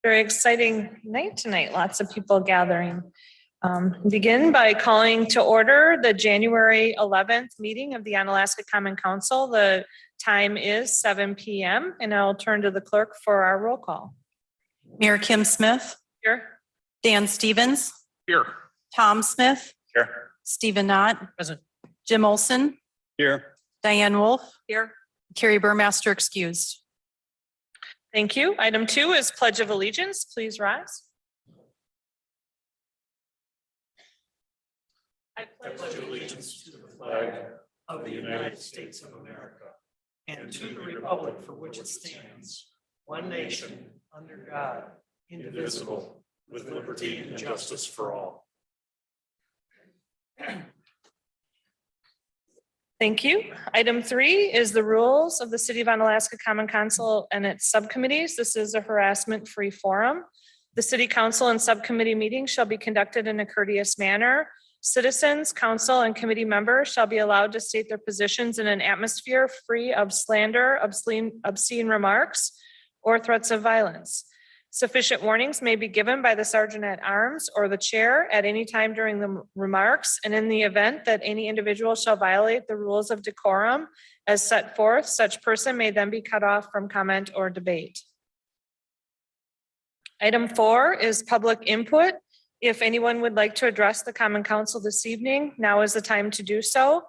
Very exciting night tonight. Lots of people gathering. Begin by calling to order the January 11th meeting of the Onalaska Common Council. The time is 7 p.m. and I'll turn to the clerk for our roll call. Mayor Kim Smith, Here. Dan Stevens, Here. Tom Smith, Here. Stephen Knott, Present. Jim Olson, Here. Diane Wolf, Here. Carrie Burmaster excused. Thank you. Item 2 is Pledge of Allegiance. Please rise. I pledge allegiance to the flag of the United States of America and to the republic for which it stands, one nation, under God, indivisible, with liberty and justice for all. Thank you. Item 3 is the rules of the City of Onalaska Common Council and its subcommittees. This is a harassment-free forum. The City Council and subcommittee meetings shall be conducted in a courteous manner. Citizens, council, and committee members shall be allowed to state their positions in an atmosphere free of slander, obscene remarks, or threats of violence. Sufficient warnings may be given by the sergeant at arms or the chair at any time during the remarks, and in the event that any individual shall violate the rules of decorum as set forth, such person may then be cut off from comment or debate. Item 4 is public input. If anyone would like to address the Common Council this evening, now is the time to do so.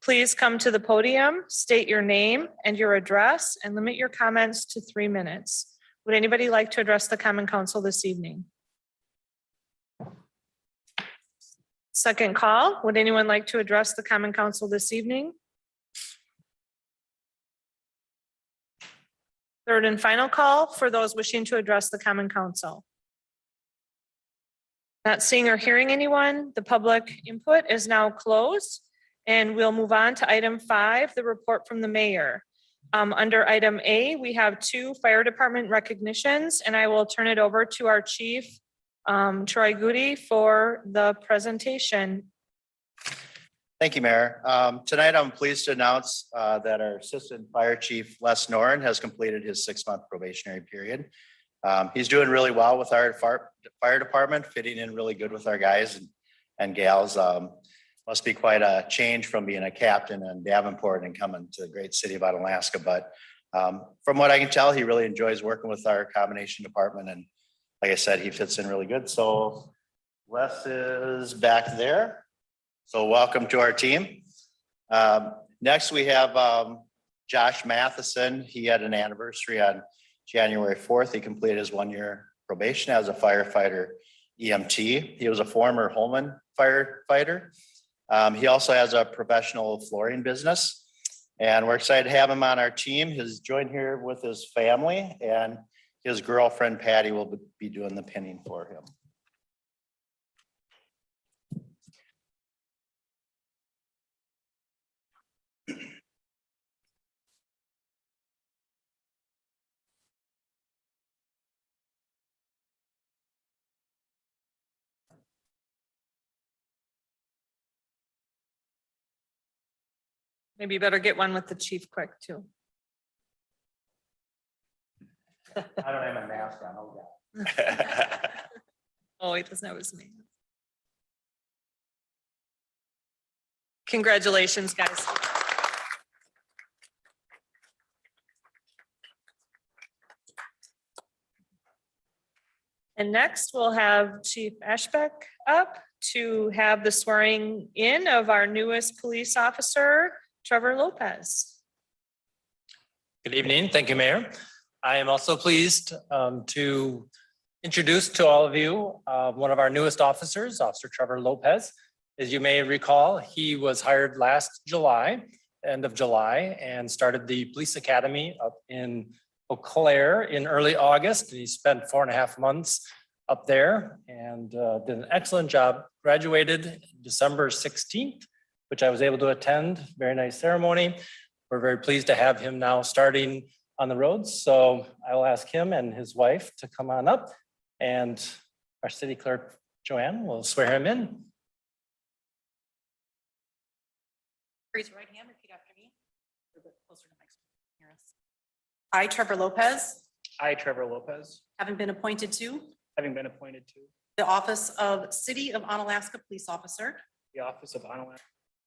Please come to the podium, state your name and your address, and limit your comments to 3 minutes. Would anybody like to address the Common Council this evening? Second call. Would anyone like to address the Common Council this evening? Third and final call for those wishing to address the Common Council. Not seeing or hearing anyone, the public input is now closed, and we'll move on to item 5, the report from the mayor. Under item A, we have 2 fire department recognitions, and I will turn it over to our chief, Troy Goody, for the presentation. Thank you, Mayor. Tonight, I'm pleased to announce that our Assistant Fire Chief, Les Noren, has completed his 6-month probationary period. He's doing really well with our fire department, fitting in really good with our guys and gals. Must be quite a change from being a captain in Davenport and coming to the great city of Onalaska. But from what I can tell, he really enjoys working with our combination department. And like I said, he fits in really good. So Les is back there. So welcome to our team. Next, we have Josh Matheson. He had an anniversary on January 4th. He completed his 1-year probation as a firefighter EMT. He was a former Holman firefighter. He also has a professional flooring business, and we're excited to have him on our team. He's joined here with his family, and his girlfriend Patty will be doing the pinning for him. Maybe you better get one with the chief quick too. I don't have a mask on. Oh, yeah. Oh, he doesn't have his name. Congratulations, guys. And next we'll have Chief Ashbeck up to have the swearing in of our newest police officer, Trevor Lopez. Good evening. Thank you, Mayor. I am also pleased to introduce to all of you one of our newest officers, Officer Trevor Lopez. As you may recall, he was hired last July, end of July, and started the police academy up in Eau Claire in early August. And he spent 4.5 months up there and did an excellent job. Graduated December 16th, which I was able to attend. Very nice ceremony. We're very pleased to have him now starting on the roads. So I will ask him and his wife to come on up, and our city clerk, Joanne, will swear him in. Raise your right hand, repeat after me. A little bit closer to the microphone. I, Trevor Lopez, I, Trevor Lopez, having been appointed to having been appointed to the office of City of Onalaska Police Officer, the office of Onalaska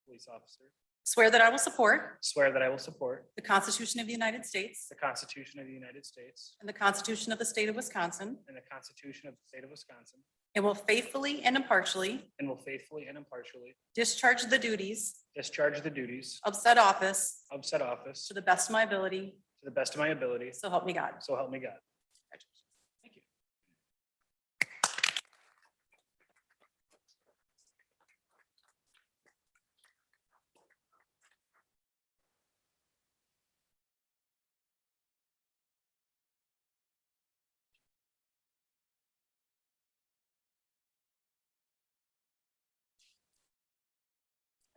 Police Officer, swear that I will support swear that I will support the Constitution of the United States the Constitution of the United States and the Constitution of the State of Wisconsin, and the Constitution of the State of Wisconsin, and will faithfully and impartially and will faithfully and impartially discharge the duties discharge the duties of said office of said office to the best of my ability, to the best of my ability, so help me God. so help me God. Thank you.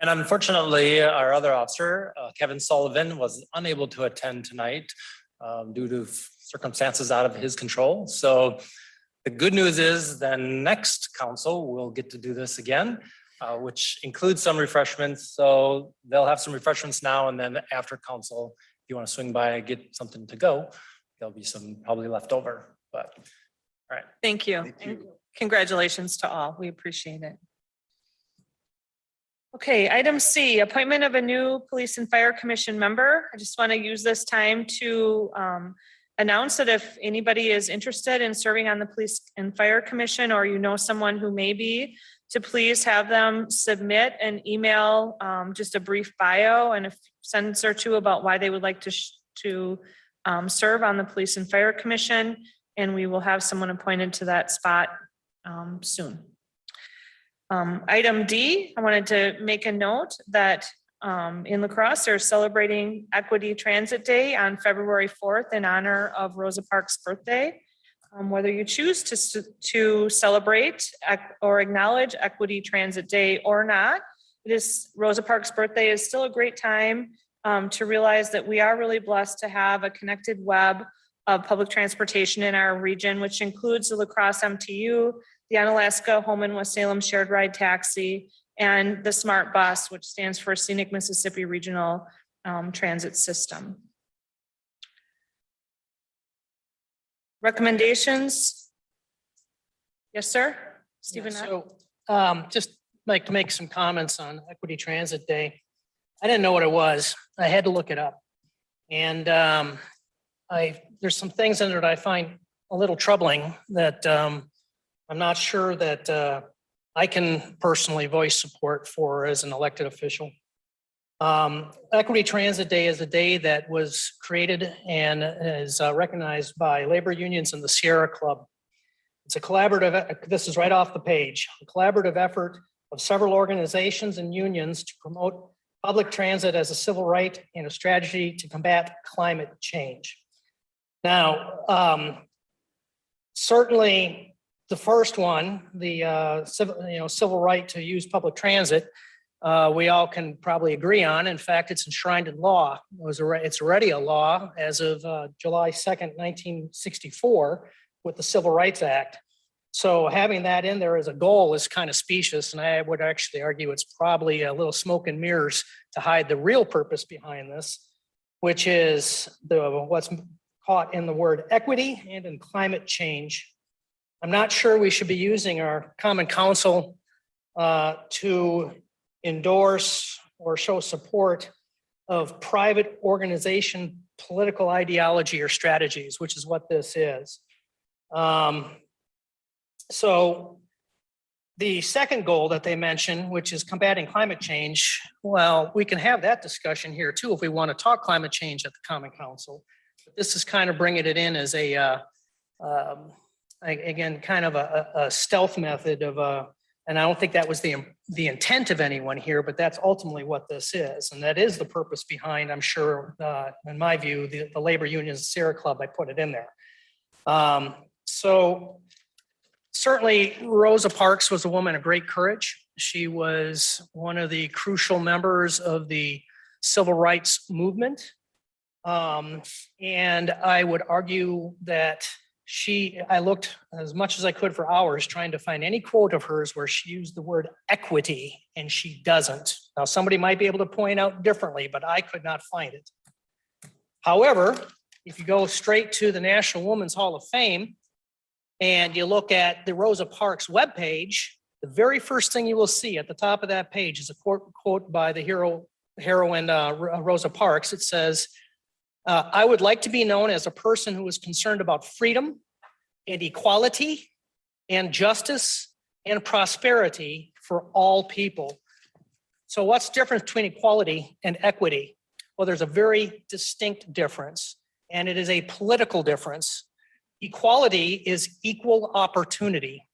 And unfortunately, our other officer, Kevin Sullivan, was unable to attend tonight due to circumstances out of his control. So the good news is then next council will get to do this again, which includes some refreshments. So they'll have some refreshments now, and then after council, if you want to swing by and get something to go, there'll be some probably left over, but all right. Thank you. Thank you. And congratulations to all. We appreciate it. Okay, item C, appointment of a new Police and Fire Commission member. I just want to use this time to announce that if anybody is interested in serving on the Police and Fire Commission, or you know someone who may be, to please have them submit an email, just a brief bio and a sentence or two about why they would like to serve on the Police and Fire Commission, and we will have someone appointed to that spot soon. Item D, I wanted to make a note that in La Crosse, they're celebrating Equity Transit Day on February 4th in honor of Rosa Parks' birthday. Whether you choose to celebrate or acknowledge Equity Transit Day or not, Rosa Parks' birthday is still a great time to realize that we are really blessed to have a connected web of public transportation in our region, which includes the La Crosse MTU, the Onalaska Home and West Salem Shared Ride Taxi, and the Smart Bus, which stands for Scenic Mississippi Regional Transit System. Recommendations? Yes, sir. Stephen. Just like to make some comments on Equity Transit Day. I didn't know what it was. I had to look it up. And there's some things in there that I find a little troubling that I'm not sure that I can personally voice support for as an elected official. Equity Transit Day is a day that was created and is recognized by labor unions and the Sierra Club. It's a collaborative, this is right off the page, a collaborative effort of several organizations and unions to promote public transit as a civil right and a strategy to combat climate change. Now, certainly the first one, the civil right to use public transit, we all can probably agree on. In fact, it's enshrined in law. It's already a law as of July 2nd, 1964 with the Civil Rights Act. So having that in there as a goal is kind of specious, and I would actually argue it's probably a little smoke and mirrors to hide the real purpose behind this, which is what's caught in the word equity and in climate change. I'm not sure we should be using our common council to endorse or show support of private organization, political ideology or strategies, which is what this is. So the second goal that they mention, which is combating climate change, well, we can have that discussion here too if we want to talk climate change at the Common Council. But this is kind of bringing it in as again, kind of a stealth method of and I don't think that was the intent of anyone here, but that's ultimately what this is. And that is the purpose behind, I'm sure, in my view, the labor unions, Sierra Club, I put it in there. So certainly Rosa Parks was a woman of great courage. She was one of the crucial members of the civil rights movement. And I would argue that I looked as much as I could for hours trying to find any quote of hers where she used the word equity, and she doesn't. Now, somebody might be able to point out differently, but I could not find it. However, if you go straight to the National Women's Hall of Fame and you look at the Rosa Parks webpage, the very first thing you will see at the top of that page is a quote by the heroine Rosa Parks. It says, I would like to be known as a person who is concerned about freedom and equality and justice and prosperity for all people. So what's the difference between equality and equity? Well, there's a very distinct difference, and it is a political difference. Equality is equal opportunity.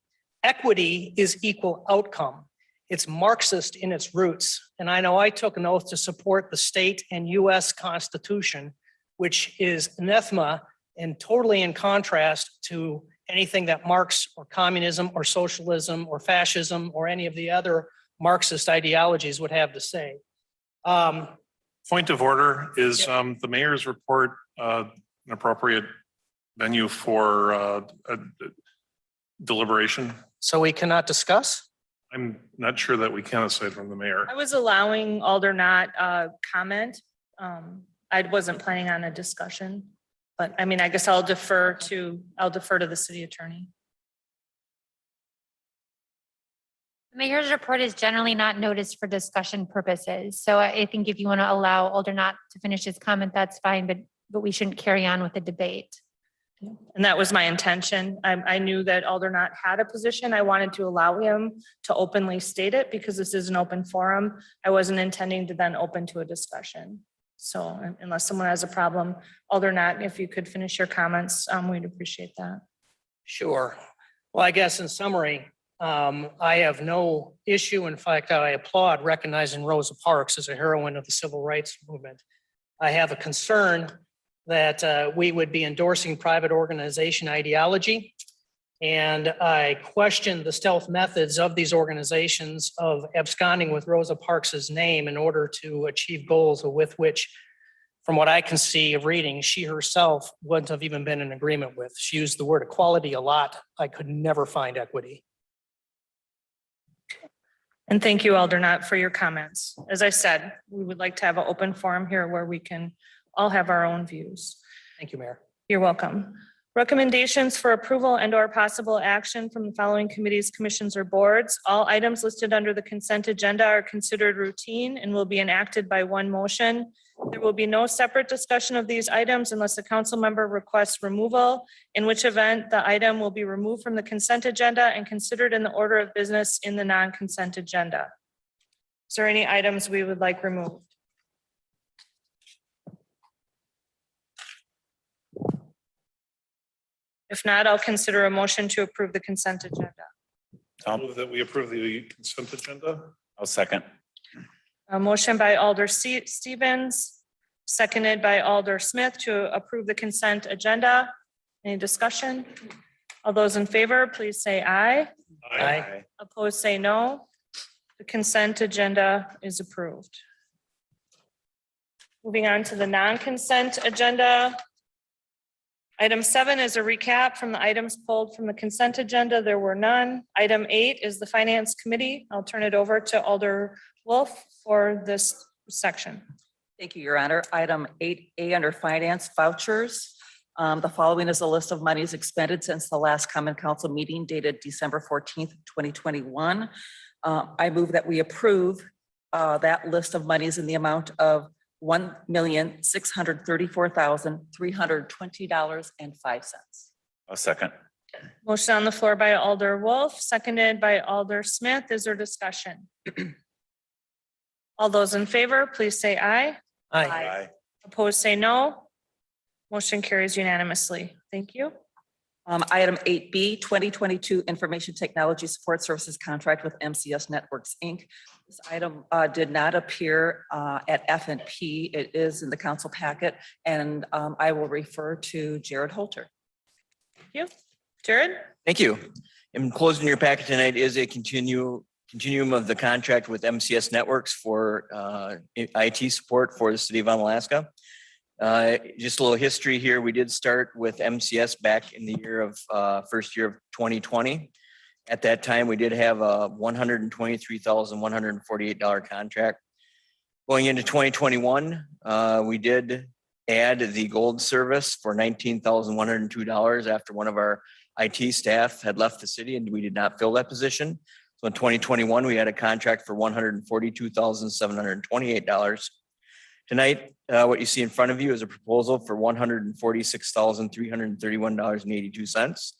Equity is equal outcome. It's Marxist in its roots. And I know I took an oath to support the state and US Constitution, which is anathema and totally in contrast to anything that Marx or communism or socialism or fascism or any of the other Marxist ideologies would have to say. Point of order, is the mayor's report an appropriate venue for a deliberation? So we cannot discuss? I'm not sure that we can aside from the mayor. I was allowing Alder not comment. I wasn't planning on a discussion, but I mean, I guess I'll defer to the city attorney. The mayor's report is generally not noticed for discussion purposes. So I think if you want to allow Aldernaut to finish his comment, that's fine, but we shouldn't carry on with the debate. And that was my intention. I knew that Aldernaut had a position. I wanted to allow him to openly state it because this is an open forum. I wasn't intending to then open to a discussion. So unless someone has a problem, Aldernaut, if you could finish your comments, we'd appreciate that. Sure. Well, I guess in summary, I have no issue. In fact, I applaud recognizing Rosa Parks as a heroine of the civil rights movement. I have a concern that we would be endorsing private organization ideology. And I question the stealth methods of these organizations of absconding with Rosa Parks's name in order to achieve goals with which, from what I can see of reading, she herself wouldn't have even been in agreement with. She used the word equality a lot. I could never find equity. And thank you, Aldernaut, for your comments. As I said, we would like to have an open forum here where we can all have our own views. Thank you, Mayor. You're welcome. Recommendations for approval and or possible action from the following committees, commissions, or boards. All items listed under the consent agenda are considered routine and will be enacted by one motion. There will be no separate discussion of these items unless a council member requests removal, in which event the item will be removed from the consent agenda and considered in the order of business in the non-consent agenda. Is there any items we would like removed? If not, I'll consider a motion to approve the consent agenda. I'll move that we approve the consent agenda. I'll second. A motion by Alder Stevens, seconded by Alder Smith to approve the consent agenda. Any discussion? All those in favor, please say aye. Aye. Opposed, say no. The consent agenda is approved. Moving on to the non-consent agenda. Item 7 is a recap from the items pulled from the consent agenda. There were none. Item 8 is the Finance Committee. I'll turn it over to Alder Wolf for this section. Thank you, Your Honor. Item 8A under Finance Vouchers. The following is a list of monies expended since the last Common Council meeting dated December 14th, 2021. I move that we approve that list of monies in the amount of $1,634,320.05. I'll second. Motion on the floor by Alder Wolf, seconded by Alder Smith. Is there discussion? All those in favor, please say aye. Aye. Opposed, say no. Motion carries unanimously. Thank you. Item 8B, 2022 Information Technology Support Services Contract with MCS Networks, Inc. This item did not appear at F&P. It is in the council packet, and I will refer to Jared Holter. Thank you. Jared? Thank you. Enclosed in your packet tonight is a continuum of the contract with MCS Networks for IT support for the city of Onalaska. Just a little history here. We did start with MCS back in the year of first year of 2020. At that time, we did have a $123,148 contract. Going into 2021, we did add the gold service for $19,102 after one of our IT staff had left the city and we did not fill that position. So in 2021, we had a contract for $142,728. Tonight, what you see in front of you is a proposal for $146,331.82.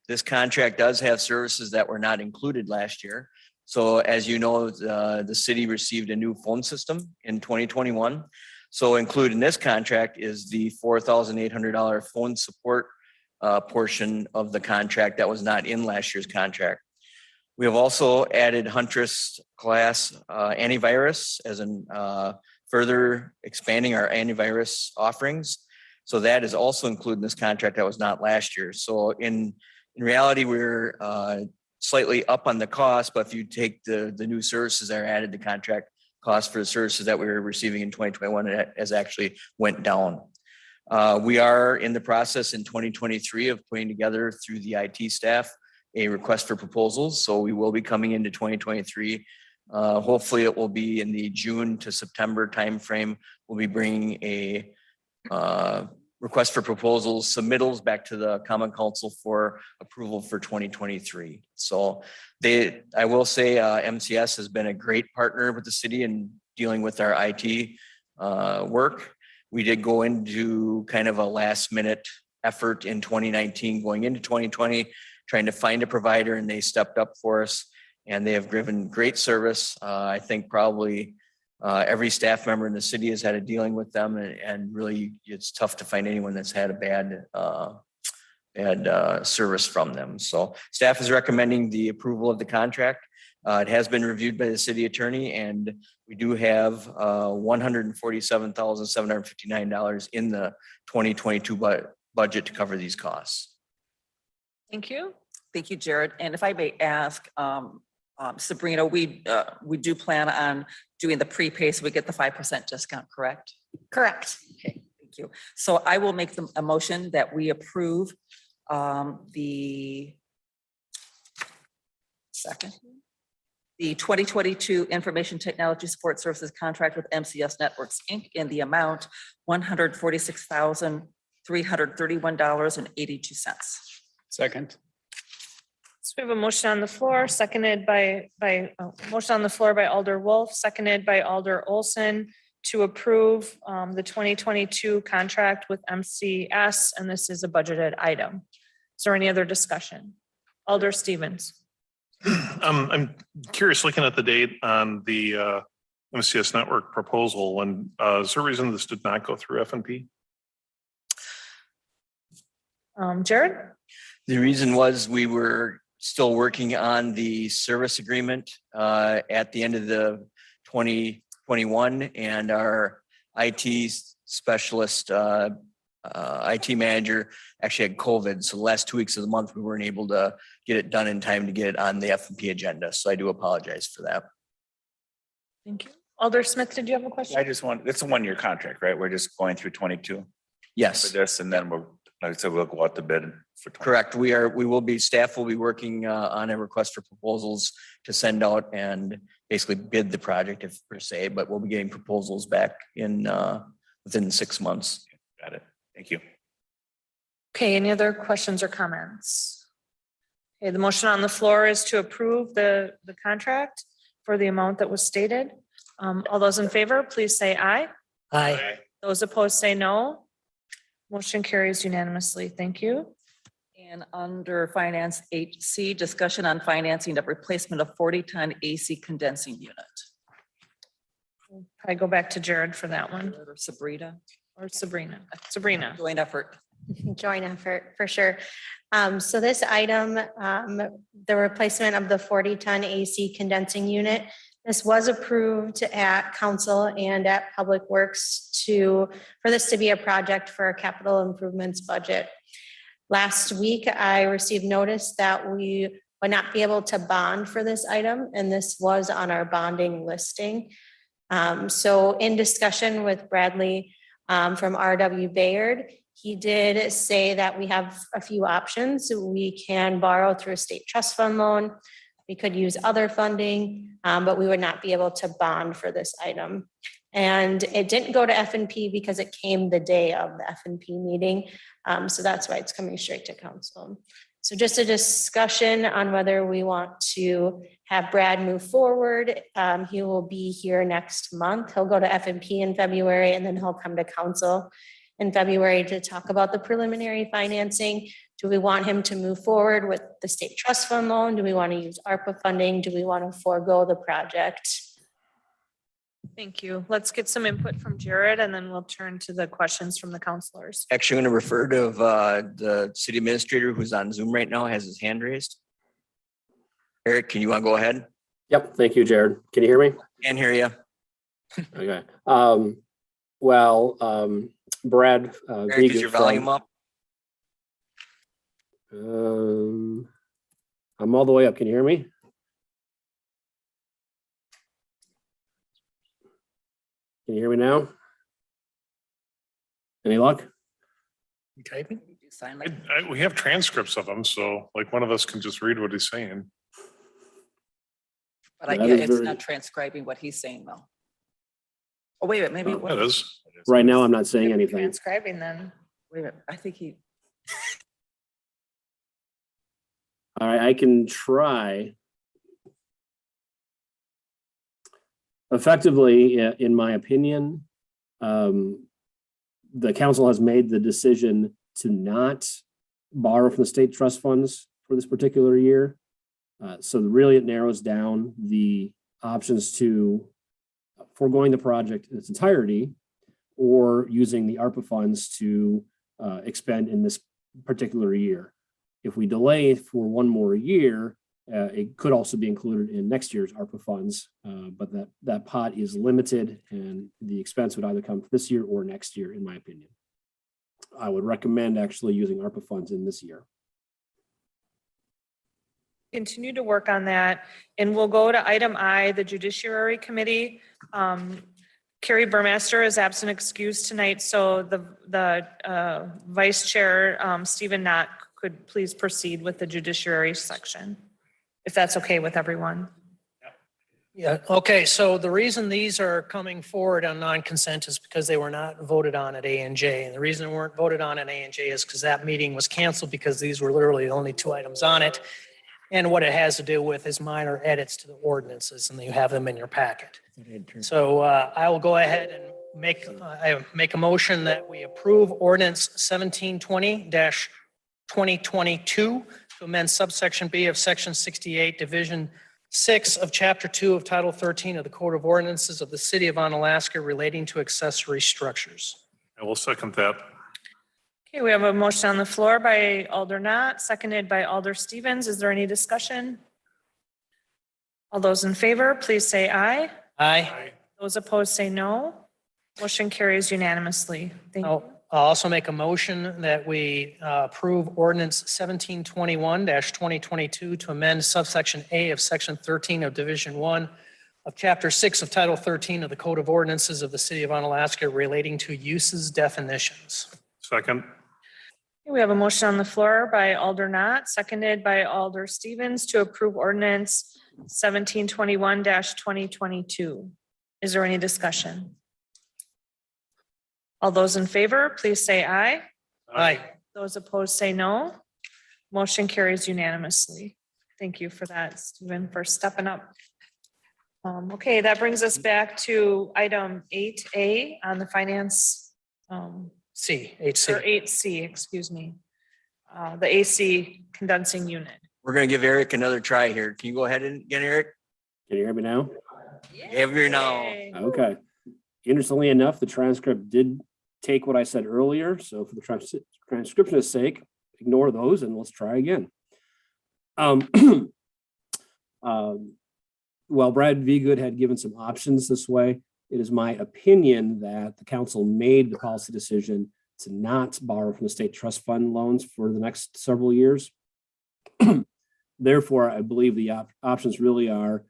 This contract does have services that were not included last year. So as you know, the city received a new phone system in 2021. So included in this contract is the $4,800 phone support portion of the contract that was not in last year's contract. We have also added Huntress class antivirus as an further expanding our antivirus offerings. So that is also included in this contract that was not last year. So in reality, we're slightly up on the cost, but if you take the new services that are added, the contract cost for the services that we were receiving in 2021 has actually went down. We are in the process in 2023 of putting together through the IT staff a request for proposals. So we will be coming into 2023. Hopefully it will be in the June to September timeframe. We'll be bringing a request for proposals, submittals back to the Common Council for approval for 2023. So I will say MCS has been a great partner with the city in dealing with our IT work. We did go into kind of a last minute effort in 2019, going into 2020, trying to find a provider, and they stepped up for us and they have given great service. I think probably every staff member in the city has had a dealing with them, and really it's tough to find anyone that's had a bad service from them. So staff is recommending the approval of the contract. It has been reviewed by the city attorney, and we do have $147,759 in the 2022 budget to cover these costs. Thank you. Thank you, Jared. And if I may ask, Sabrina, we do plan on doing the prepay, so we get the 5% discount, correct? Correct. Okay, thank you. So I will make a motion that we approve the 2022 Information Technology Support Services contract with MCS Networks, Inc. in the amount $146,331.82. Second. So we have a motion on the floor, seconded by motion on the floor by Alder Wolf, seconded by Alder Olson to approve the 2022 contract with MCS, and this is a budgeted item. Is there any other discussion? Alder Stevens. I'm curious, looking at the date on the MCS network proposal, and is there a reason this did not go through F&P? Jared? The reason was we were still working on the service agreement at the end of the 2021, and our IT specialist, IT manager actually had COVID. So the last 2 weeks of the month, we weren't able to get it done in time to get it on the F&P agenda. So I do apologize for that. Thank you. Alder Smith, did you have a question? I just want, it's a 1-year contract, right? We're just going through 22 for Yes, this, and then we're, like I said, we'll go out to bid for. 20. correct. Staff will be working on a request for proposals to send out and basically bid the project if per se, but we'll be getting proposals back in within 6 months. Got it. Thank you. Okay, any other questions or comments? Okay, the motion on the floor is to approve the contract for the amount that was stated. All those in favor, please say aye. Aye. Those opposed say no. Motion carries unanimously. Thank you. And under Finance 8C, discussion on financing of replacement of 40-ton AC condensing unit. I go back to Jared for that one, Or Sabrina, or Sabrina. Sabrina. joint effort. Joint effort, for sure. So this item, the replacement of the 40-ton AC condensing unit, this was approved at council and at Public Works for this to be a project for a capital improvements budget. Last week, I received notice that we would not be able to bond for this item, and this was on our bonding listing. So in discussion with Bradley from R.W. Bayard, he did say that we have a few options. We can borrow through a state trust fund loan. We could use other funding, but we would not be able to bond for this item. And it didn't go to F&P because it came the day of the F&P meeting. So that's why it's coming straight to council. So just a discussion on whether we want to have Brad move forward. He will be here next month. He'll go to F&P in February, and then he'll come to council in February to talk about the preliminary financing. Do we want him to move forward with the state trust fund loan? Do we want to use ARPA funding? Do we want to forego the project? Thank you. Let's get some input from Jared and then we'll turn to the questions from the counselors. Actually, I'm going to refer to the city administrator who's on Zoom right now, has his hand raised. Eric, can you want to go ahead? Yep, thank you, Jared. Can you hear me? Can't hear you. Okay. Brad. Eric, is your volume up? I'm all the way up. Can you hear me? Can you hear me now? Any luck? You typing? Sign like, We have transcripts of them, so like one of us can just read what he's saying. but That yeah, is it's very- not transcribing what he's saying though. Oh, wait a minute, maybe, That wait is. Right now, I'm not saying anything. Transcribing then. a minute, I think he, All right, I can try. Effectively, in my opinion, the council has made the decision to not borrow from the state trust funds for this particular year. So really it narrows down the options to foregoing the project in its entirety or using the ARPA funds to expend in this particular year. If we delay it for one more year, it could also be included in next year's ARPA funds, but that pot is limited and the expense would either come this year or next year, in my opinion. I would recommend actually using ARPA funds in this year. Continue to work on that. And we'll go to item I, the Judiciary Committee. Carrie Burmaster is absent excused tonight, so the Vice Chair, Stephen Knott, could please proceed with the Judiciary section, if that's okay with everyone. Yeah, okay, so the reason these are coming forward on non-consent is because they were not voted on at A&J. And the reason they weren't voted on at A&J is because that meeting was canceled because these were literally the only two items on it. And what it has to do with is minor edits to the ordinances, and you have them in your packet. So I will go ahead and make a motion that we approve ordinance 1720-2022 to amend subsection B of section 68, division 6 of chapter 2 of title 13 of the Code of Ordinances of the City of Onalaska relating to accessory structures. I will second that. Okay, we have a motion on the floor by Alder Knott, seconded by Alder Stevens. Is there any discussion? All those in favor, please say aye. Aye. Those opposed say no. Motion carries unanimously. Thank you. I'll also make a motion that we approve ordinance 1721-2022 to amend subsection A of section 13 of division 1 of chapter 6 of title 13 of the Code of Ordinances of the City of Onalaska relating to uses definitions. Second. We have a motion on the floor by Alder Knott, seconded by Alder Stevens to approve ordinance 1721-2022. Is there any discussion? All those in favor, please say aye. Aye. Those opposed say no. Motion carries unanimously. Thank you for that, Stephen, for stepping up. Okay, that brings us back to item 8A on the finance. C, Or 8C. 8C, excuse me. The AC condensing unit. We're going to give Eric another try here. Can you go ahead and again, Eric? Can you hear me now? Have your now. Yay. Okay. Interestingly enough, the transcript did take what I said earlier. So for the transcriptionist's sake, ignore those and let's try again. While Brad Vigood had given some options this way, it is my opinion that the council made the policy decision to not borrow from the state trust fund loans for the next several years. Therefore, I believe the options really are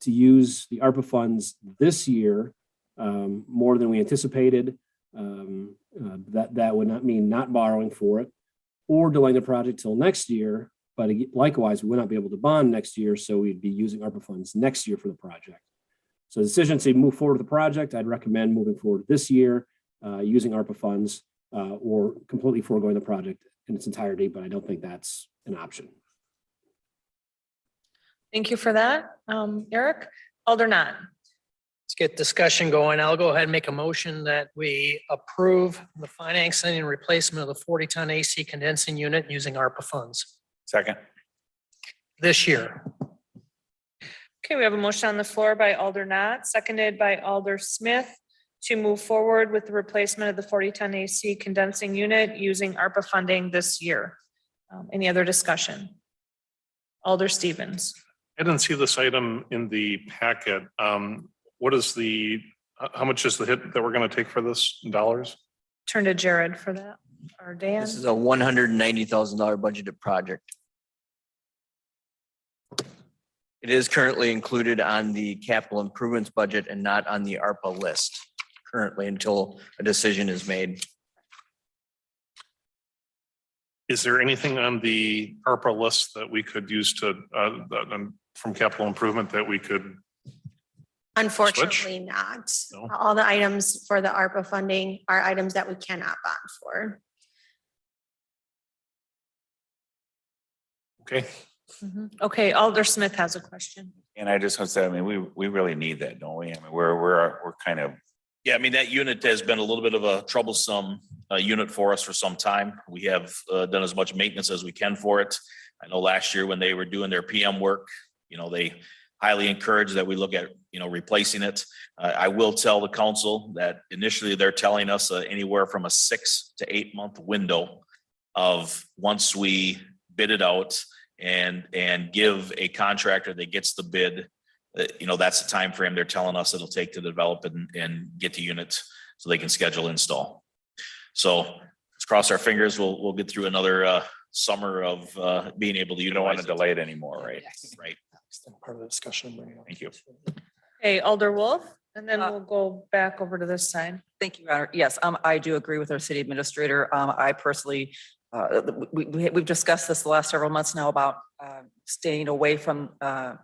to use the ARPA funds this year more than we anticipated. That would not mean not borrowing for it or delaying the project till next year. But likewise, we would not be able to bond next year, so we'd be using ARPA funds next year for the project. So the decision to move forward with the project, I'd recommend moving forward this year using ARPA funds or completely foregoing the project in its entirety, but I don't think that's an option. Thank you for that. Eric, Alder Knott. Let's get discussion going. I'll go ahead and make a motion that we approve the financing and replacement of the 40-ton AC condensing unit using ARPA funds Second. this year. Okay, we have a motion on the floor by Alder Knott, seconded by Alder Smith to move forward with the replacement of the 40-ton AC condensing unit using ARPA funding this year. Any other discussion? Alder Stevens. I didn't see this item in the packet. What is how much is the hit that we're going to take for this in dollars? Turn to Jared for that, or Dan. This is a $190,000 budgeted project. It is currently included on the capital improvements budget and not on the ARPA list currently until a decision is made. Is there anything on the ARPA list that we could use to, from capital improvement that we could? Unfortunately not. No? All the items for the ARPA funding are items that we cannot bond for. Okay. Okay, Alder Smith has a question. And I just want to say, I mean, we really need that, don't we? I mean, we're kind of, Yeah, I mean, that unit has been a little bit of a troublesome unit for us for some time. We have done as much maintenance as we can for it. I know last year when they were doing their PM work, they highly encouraged that we look at, replacing it. I will tell the council that initially they're telling us anywhere from a 6 to 8 month window of once we bid it out and give a contractor that gets the bid, that's the time frame they're telling us it'll take to develop and get the unit so they can schedule install. So let's cross our fingers. We'll get through another summer of being able to you don't want to utilize it. delay it anymore, right? Right. Part of the discussion. Thank you. Okay, Alder Wolf, and then we'll go back over to this side. Thank you, Your Honor. Yes, I do agree with our city administrator. I personally, we've discussed this the last several months now about staying away from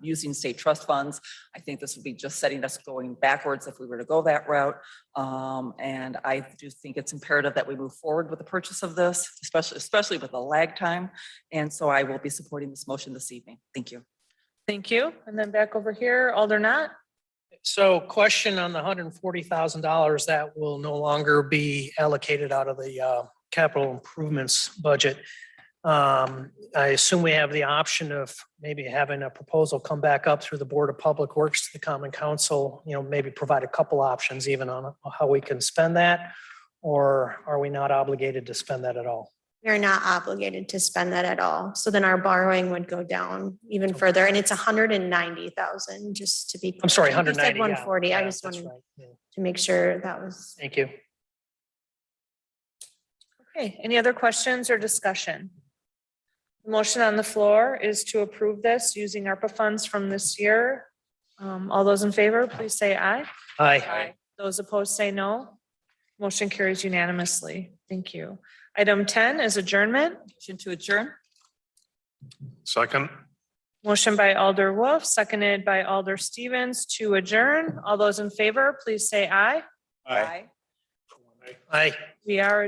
using state trust funds. I think this would be just setting us going backwards if we were to go that route. And I do think it's imperative that we move forward with the purchase of this, especially with the lag time. And so I will be supporting this motion this evening. Thank you. Thank you. And then back over here, Alder Knott. So question on the $140,000 that will no longer be allocated out of the capital improvements budget. I assume we have the option of maybe having a proposal come back up through the Board of Public Works to the Common Council, maybe provide a couple options even on how we can spend that, or are we not obligated to spend that at all? We're not obligated to spend that at all. So then our borrowing would go down even further, and it's 190,000, just to be. I'm sorry, You said 190. 140. I just that's wanted right. Yeah. to make sure that was. Thank you. Okay, any other questions or discussion? The motion on the floor is to approve this using ARPA funds from this year. All those in favor, please say aye. Aye. Those opposed say no. Motion carries unanimously. Thank you. Item 10 is adjournment. Motion to adjourn. Second. Motion by Alder Wolf, seconded by Alder Stevens to adjourn. All those in favor, please say aye. Aye. Aye. We are